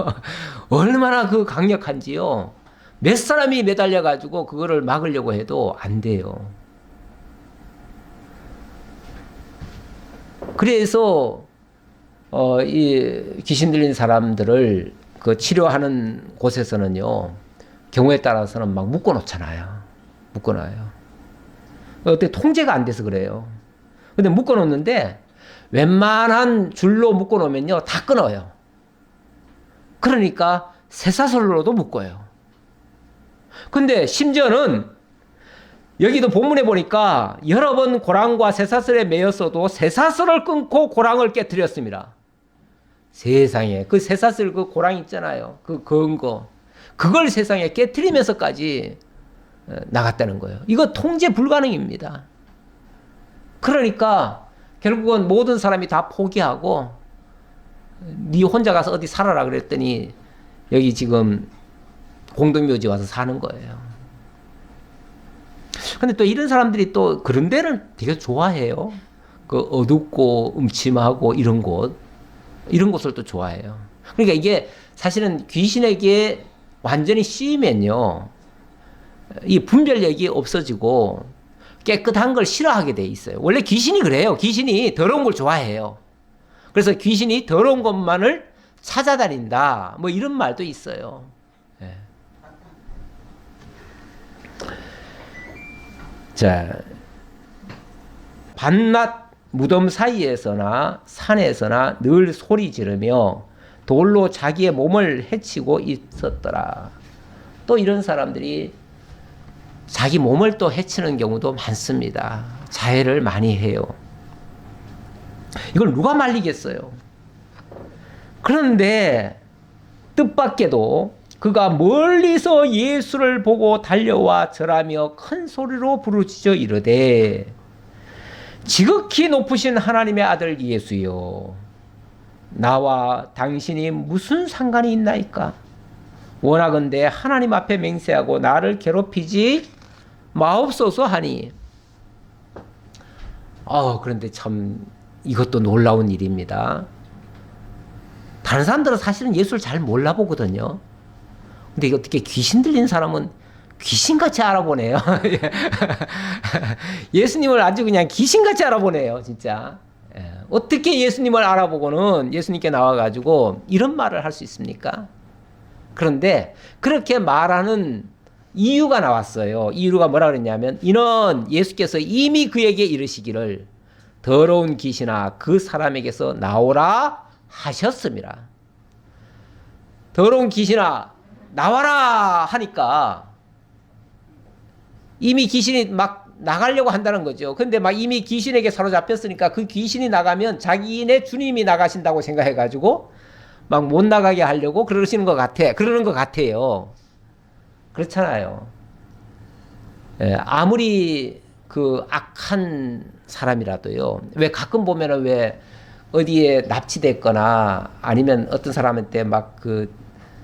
얼마나 그 강력한지요. 몇 사람이 매달려 가지고 그거를 막으려고 해도 안 돼요. 그래서 이 귀신 들린 사람들을 그 치료하는 곳에서는요, 경우에 따라서는 막 묶어 놓잖아요. 묶어 놔요. 어떻게 통제가 안 돼서 그래요. 근데 묶어 놓는데 웬만한 줄로 묶어 놓으면요, 다 끊어요. 그러니까 쇠사슬로도 묶어요. 근데 심지어는 여기도 본문에 보니까 여러 번 고랑과 쇠사슬에 매였어도 쇠사슬을 끊고 고랑을 깨뜨렸습니다. 세상에, 그 쇠사슬 그 고랑 있잖아요. 그 근거. 그걸 세상에 깨뜨리면서까지 나갔다는 거예요. 이거 통제 불가능입니다. 그러니까 결국은 모든 사람이 다 포기하고 네 혼자 가서 어디 살아라 그랬더니 여기 지금 공동묘지 와서 사는 거예요. 근데 또 이런 사람들이 또 그런 데를 되게 좋아해요. 그 어둡고 음침하고 이런 곳을 또 좋아해요. 그러니까 이게 사실은 귀신에게 완전히 씌이면요, 이 분별력이 없어지고 깨끗한 걸 싫어하게 돼 있어요. 원래 귀신이 그래요. 귀신이 더러운 걸 좋아해요. 그래서 귀신이 더러운 것만을 찾아다닌다. 뭐 이런 말도 있어요. 네. 자, 밤낮 무덤 사이에서나 산에서나 늘 소리 지르며 돌로 자기의 몸을 해치고 있었더라. 또 이런 사람들이 자기 몸을 또 해치는 경우도 많습니다. 자해를 많이 해요. 이걸 누가 말리겠어요? 그런데 뜻밖에도 그가 멀리서 예수를 보고 달려와 절하며 큰 소리로 부르짖어 이르되 지극히 높으신 하나님의 아들 예수여, 나와 당신이 무슨 상관이 있나이까? 원하건대 하나님 앞에 맹세하고 나를 괴롭히지 마옵소서 하니. 그런데 참 이것도 놀라운 일입니다. 다른 사람들은 사실은 예수를 잘 몰라보거든요. 근데 이거 어떻게 귀신 들린 사람은 귀신같이 알아보네요. 예수님을 아주 그냥 귀신같이 알아보네요, 진짜. 어떻게 예수님을 알아보고는 예수님께 나와가지고 이런 말을 할 수 있습니까? 그런데 그렇게 말하는 이유가 나왔어요. 이유가 뭐라 그랬냐면, 이는 예수께서 이미 그에게 이르시기를 더러운 귀신아 그 사람에게서 나오라 하셨습니다. 더러운 귀신아 나와라 하니까 이미 귀신이 막 나가려고 한다는 거죠. 근데 막 이미 귀신에게 사로잡혔으니까 그 귀신이 나가면 자기네 주님이 나가신다고 생각해가지고 막 못 나가게 하려고 그러는 것 같아요. 그렇잖아요. 아무리 그 악한 사람이라도요. 왜 가끔 보면은 왜 어디에 납치됐거나 아니면 어떤 사람한테 막 그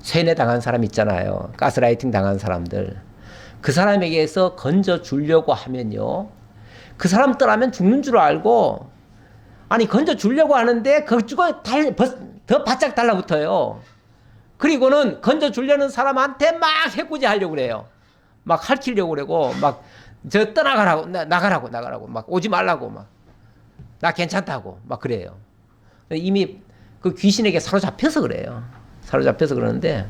세뇌 당한 사람 있잖아요. 가스라이팅 당한 사람들. 그 사람에게서 건져 주려고 하면요. 그 사람 떠나면 죽는 줄 알고, 아니 건져 주려고 하는데 그쪽에 더 바짝 달라붙어요. 그리고는 건져 주려는 사람한테 막 해코지 하려고 그래요. 막 할키려고 그러고, 막 저 떠나가라고, 나가라고, 막 오지 말라고, 막 나 괜찮다고 막 그래요. 이미 그 귀신에게 사로잡혀서 그래요. 사로잡혀서 그러는데,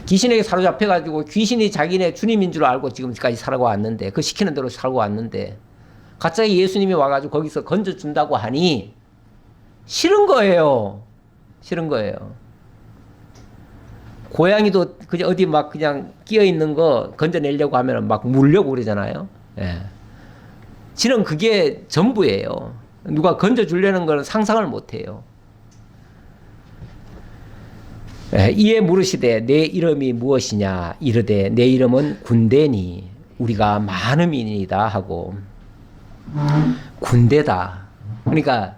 귀신에게 사로잡혀가지고 귀신이 자기네 주님인 줄 알고 지금까지 살아고 왔는데, 그 시키는 대로 살고 왔는데, 갑자기 예수님이 와가지고 거기서 건져준다고 하니 싫은 거예요. 싫은 거예요. 고양이도 그냥 어디 막 그냥 끼어 있는 거 건져내려고 하면 막 물려고 그러잖아요. 예. 지는 그게 전부예요. 누가 건져주려는 걸 상상을 못 해요. 이에 물으시되 내 이름이 무엇이냐 이르되 내 이름은 군대니 우리가 많음이니이다 하고. 군대다. 그러니까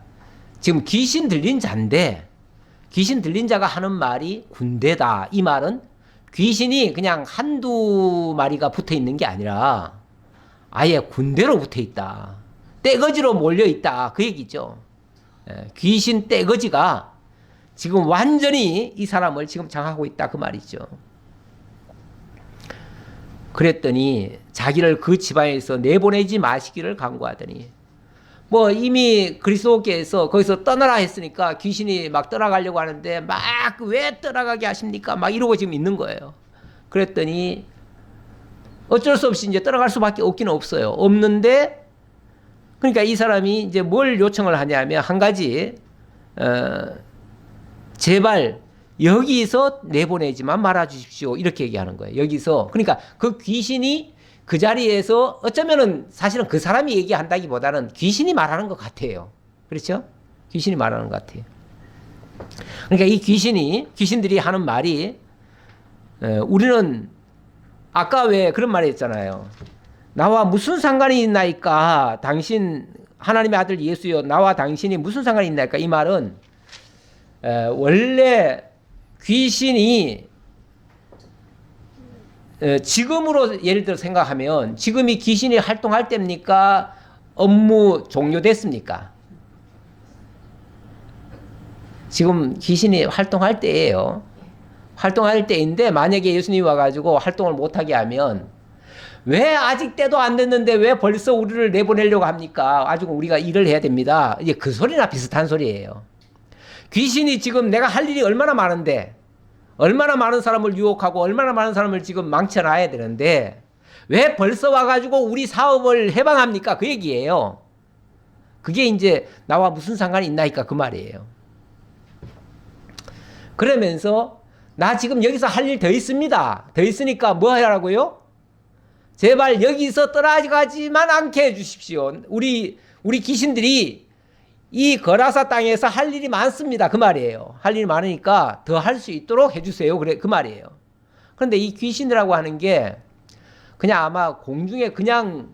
지금 귀신 들린 자인데, 귀신 들린 자가 하는 말이 군대다. 이 말은 귀신이 그냥 한두 마리가 붙어 있는 게 아니라 아예 군대로 붙어 있다. 떼거지로 몰려 있다 그 얘기죠. 귀신 떼거지가 지금 완전히 이 사람을 지금 장악하고 있다 그 말이죠. 그랬더니 자기를 그 지방에서 내보내지 마시기를 간구하더니 뭐 이미 그리스도께서 거기서 떠나라 했으니까 귀신이 막 떠나가려고 하는데 막 왜 떠나가게 하십니까? 막 이러고 지금 있는 거예요. 그랬더니 어쩔 수 없이 이제 떠나갈 수밖에 없기는 없어요. 없는데 그러니까 이 사람이 이제 뭘 요청을 하냐면 한 가지 제발 여기서 내보내지만 말아 주십시오. 이렇게 얘기하는 거예요. 여기서 그러니까 그 귀신이 그 자리에서 어쩌면은 사실은 그 사람이 얘기한다기보다는 귀신이 말하는 것 같아요. 그렇죠? 귀신이 말하는 것 같아요. 그러니까 이 귀신들이 하는 말이 우리는 아까 왜 그런 말이 있잖아요. 나와 무슨 상관이 있나이까? 당신 하나님의 아들 예수여 나와 당신이 무슨 상관이 있나이까? 이 말은 원래 귀신이 지금으로 예를 들어 생각하면 지금이 귀신이 활동할 때입니까? 업무 종료됐습니까? 지금 귀신이 활동할 때예요. 활동할 때인데 만약에 예수님이 와가지고 활동을 못하게 하면 왜 아직 때도 안 됐는데 왜 벌써 우리를 내보내려고 합니까? 아직 우리가 일을 해야 됩니다. 이제 그 소리나 비슷한 소리예요. 귀신이 지금 내가 할 일이 얼마나 많은데 얼마나 많은 사람을 유혹하고 얼마나 많은 사람을 지금 망쳐놔야 되는데 왜 벌써 와가지고 우리 사업을 해방합니까? 그 얘기예요. 그게 이제 나와 무슨 상관이 있나이까 그 말이에요. 그러면서 나 지금 여기서 할 일 더 있습니다. 더 있으니까 뭐 하라고요? 제발 여기서 떠나가지만 않게 해주십시오. 우리 귀신들이 이 거라사 땅에서 할 일이 많습니다. 그 말이에요. 할 일이 많으니까 더 할 수 있도록 해주세요. 그래 그 말이에요. 그런데 이 귀신이라고 하는 게 그냥 아마 공중에 그냥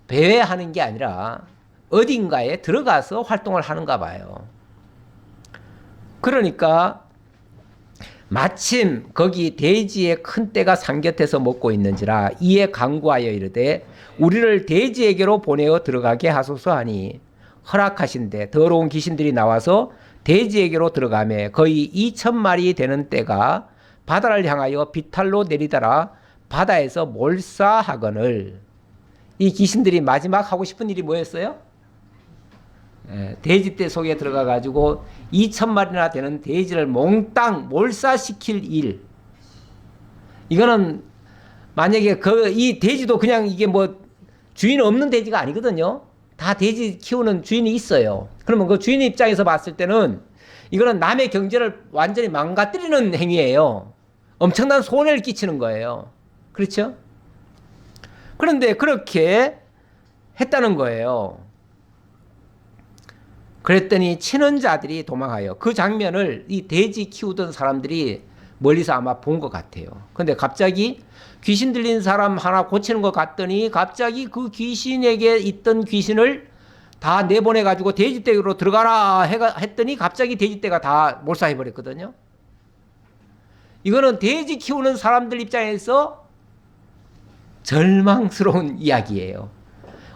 배회하는 게 아니라 어딘가에 들어가서 활동을 하는가 봐요. 그러니까 마침 거기 대지에 큰 떼가 산곁에서 먹고 있는지라 이에 간구하여 이르되 우리를 대지에게로 보내어 들어가게 하소서 하니 허락하신대 더러운 귀신들이 나와서 대지에게로 들어가매 거의 2,000마리 되는 떼가 바다를 향하여 비탈로 내리다라 바다에서 몰사하거늘. 이 귀신들이 마지막 하고 싶은 일이 뭐였어요? 돼지떼 속에 들어가 가지고 2,000마리나 되는 돼지를 몽땅 몰사시킬 일. 이거는 만약에 이 돼지도 그냥 이게 뭐 주인 없는 돼지가 아니거든요. 다 돼지 키우는 주인이 있어요. 그러면 그 주인 입장에서 봤을 때는 이거는 남의 경제를 완전히 망가뜨리는 행위예요. 엄청난 손해를 끼치는 거예요. 그렇죠? 그런데 그렇게 했다는 거예요. 그랬더니 치는 자들이 도망하여 그 장면을 이 돼지 키우던 사람들이 멀리서 아마 본 것 같아요. 근데 갑자기 귀신 들린 사람 하나 고치는 것 같더니 갑자기 그 귀신에게 있던 귀신을 다 내보내가지고 돼지떼로 들어가라 했더니 갑자기 돼지떼가 다 몰사해버렸거든요. 이거는 돼지 키우는 사람들 입장에서 절망스러운 이야기예요.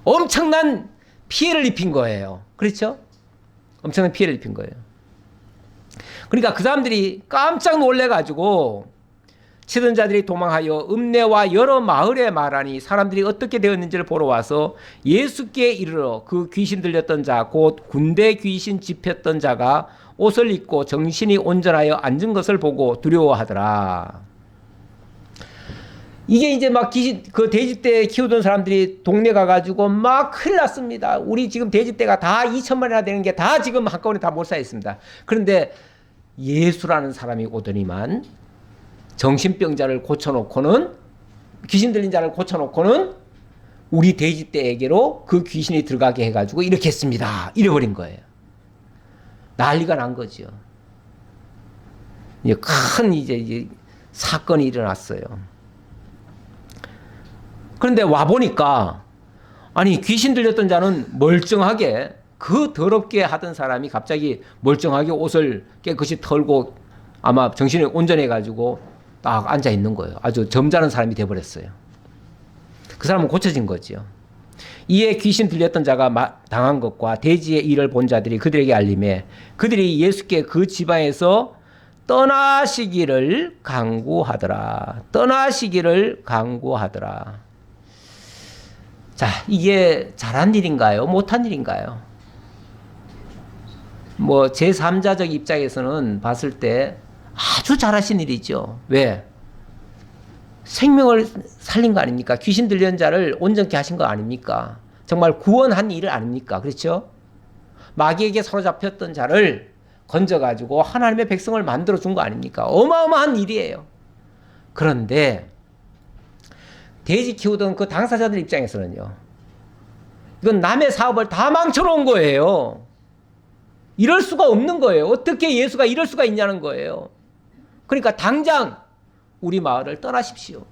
엄청난 피해를 입힌 거예요. 그렇죠? 엄청난 피해를 입힌 거예요. 그러니까 그 사람들이 깜짝 놀래가지고 치던 자들이 도망하여 읍내와 여러 마을에 말하니 사람들이 어떻게 되었는지를 보러 와서 예수께 이르러 그 귀신 들렸던 자 곧 군대 귀신 집혔던 자가 옷을 입고 정신이 온전하여 앉은 것을 보고 두려워하더라. 이게 이제 막 그 돼지떼 키우던 사람들이 동네 가가지고 막 큰일 났습니다. 우리 지금 돼지떼가 다 2,000마리나 되는 게 다 지금 한꺼번에 다 몰사했습니다. 그런데 예수라는 사람이 오더니만 정신병자를 고쳐놓고는 귀신 들린 자를 고쳐놓고는 우리 돼지떼에게로 그 귀신이 들어가게 해가지고 이렇게 했습니다. 이래버린 거예요. 난리가 난 거죠. 이제 큰 이제 사건이 일어났어요. 그런데 와보니까 아니 귀신 들렸던 자는 멀쩡하게 그 더럽게 하던 사람이 갑자기 멀쩡하게 옷을 깨끗이 털고 아마 정신이 온전해가지고 딱 앉아 있는 거예요. 아주 점잖은 사람이 돼버렸어요. 그 사람은 고쳐진 거죠. 이에 귀신 들렸던 자가 당한 것과 돼지의 일을 본 자들이 그들에게 알림해 그들이 예수께 그 지방에서 떠나시기를 강구하더라. 떠나시기를 강구하더라. 자, 이게 잘한 일인가요? 못한 일인가요? 뭐 제3자적 입장에서는 봤을 때 아주 잘하신 일이죠. 왜? 생명을 살린 거 아닙니까? 귀신 들린 자를 온전케 하신 거 아닙니까? 정말 구원한 일 아닙니까? 그렇죠? 마귀에게 사로잡혔던 자를 건져가지고 하나님의 백성을 만들어준 거 아닙니까? 어마어마한 일이에요. 그런데 돼지 키우던 그 당사자들 입장에서는요, 이건 남의 사업을 다 망쳐놓은 거예요. 이럴 수가 없는 거예요. 어떻게 예수가 이럴 수가 있냐는 거예요. 그러니까 당장 우리 마을을 떠나십시오.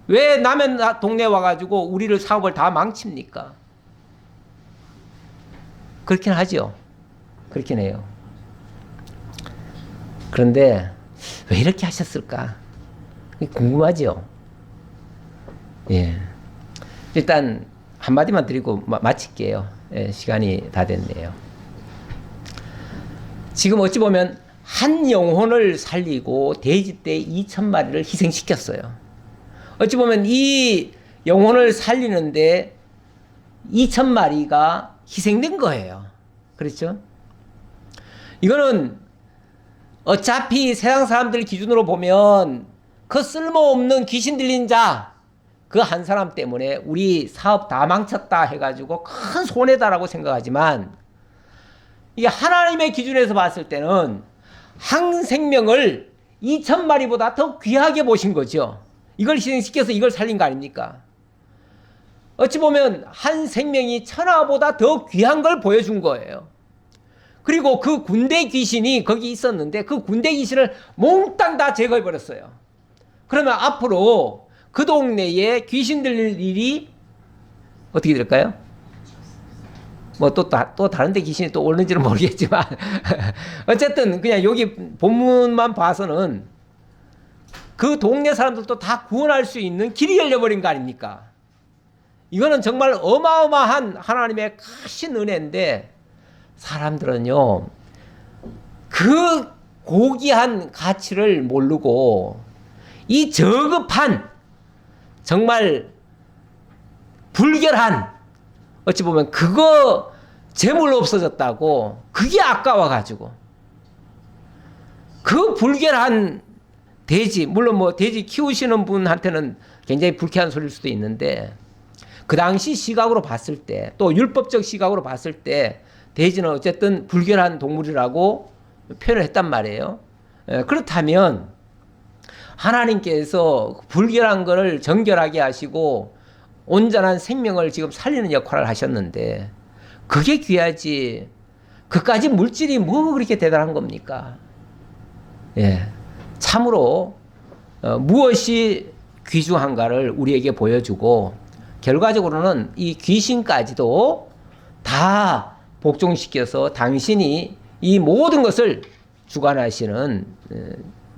왜 남의 동네에 와가지고 우리를 사업을 다 망칩니까? 그렇긴 하죠. 그렇긴 해요. 그런데 왜 이렇게 하셨을까? 궁금하죠. 예. 일단 한마디만 드리고 마칠게요. 예, 시간이 다 됐네요. 지금 어찌 보면 한 영혼을 살리고 돼지떼 2,000마리를 희생시켰어요. 어찌 보면 이 영혼을 살리는데 2,000마리가 희생된 거예요. 그렇죠? 이거는 어차피 세상 사람들 기준으로 보면 그 쓸모없는 귀신 들린 자, 그 한 사람 때문에 우리 사업 다 망쳤다 해가지고 큰 손해다라고 생각하지만, 이게 하나님의 기준에서 봤을 때는 한 생명을 2,000마리보다 더 귀하게 보신 거죠. 이걸 희생시켜서 이걸 살린 거 아닙니까? 어찌 보면 한 생명이 천하보다 더 귀한 걸 보여준 거예요. 그리고 그 군대 귀신이 거기 있었는데 그 군대 귀신을 몽땅 다 제거해버렸어요. 그러면 앞으로 그 동네에 귀신 들릴 일이 어떻게 될까요? 뭐 또 다른 데 귀신이 또 오는지는 모르겠지만 어쨌든 그냥 여기 본문만 봐서는 그 동네 사람들도 다 구원할 수 있는 길이 열려버린 거 아닙니까? 이거는 정말 어마어마한 하나님의 크신 은혜인데, 사람들은요 그 고귀한 가치를 모르고 이 저급한 정말 불결한, 어찌 보면 그거 재물 없어졌다고 그게 아까워가지고 그 불결한 돼지, 물론 뭐 돼지 키우시는 분한테는 굉장히 불쾌한 소리일 수도 있는데, 그 당시 시각으로 봤을 때, 또 율법적 시각으로 봤을 때 돼지는 어쨌든 불결한 동물이라고 표현을 했단 말이에요. 그렇다면 하나님께서 불결한 것을 정결하게 하시고 온전한 생명을 지금 살리는 역할을 하셨는데 그게 귀하지, 그까지 물질이 뭐 그렇게 대단한 겁니까? 예, 참으로 무엇이 귀중한가를 우리에게 보여주고, 결과적으로는 이 귀신까지도 다 복종시켜서 당신이 이 모든 것을 주관하시는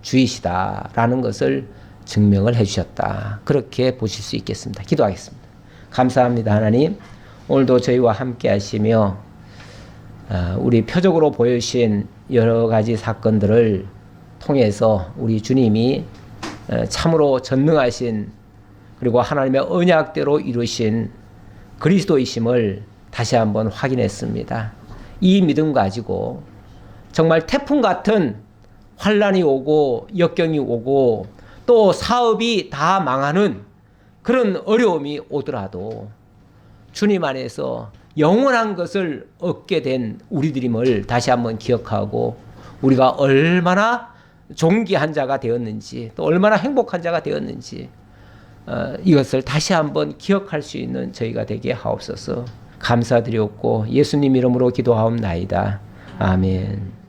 주이시다라는 것을 증명을 해주셨다. 그렇게 보실 수 있겠습니다. 기도하겠습니다. 감사합니다. 하나님, 오늘도 저희와 함께 하시며 우리 표적으로 보여주신 여러 가지 사건들을 통해서 우리 주님이 참으로 전능하신, 그리고 하나님의 언약대로 이루신 그리스도이심을 다시 한번 확인했습니다. 이 믿음 가지고 정말 태풍 같은 환란이 오고 역경이 오고 또 사업이 다 망하는 그런 어려움이 오더라도 주님 안에서 영원한 것을 얻게 된 우리들임을 다시 한번 기억하고, 우리가 얼마나 존귀한 자가 되었는지, 또 얼마나 행복한 자가 되었는지 이것을 다시 한번 기억할 수 있는 저희가 되게 하옵소서. 감사드렸고 예수님 이름으로 기도하옵나이다. 아멘.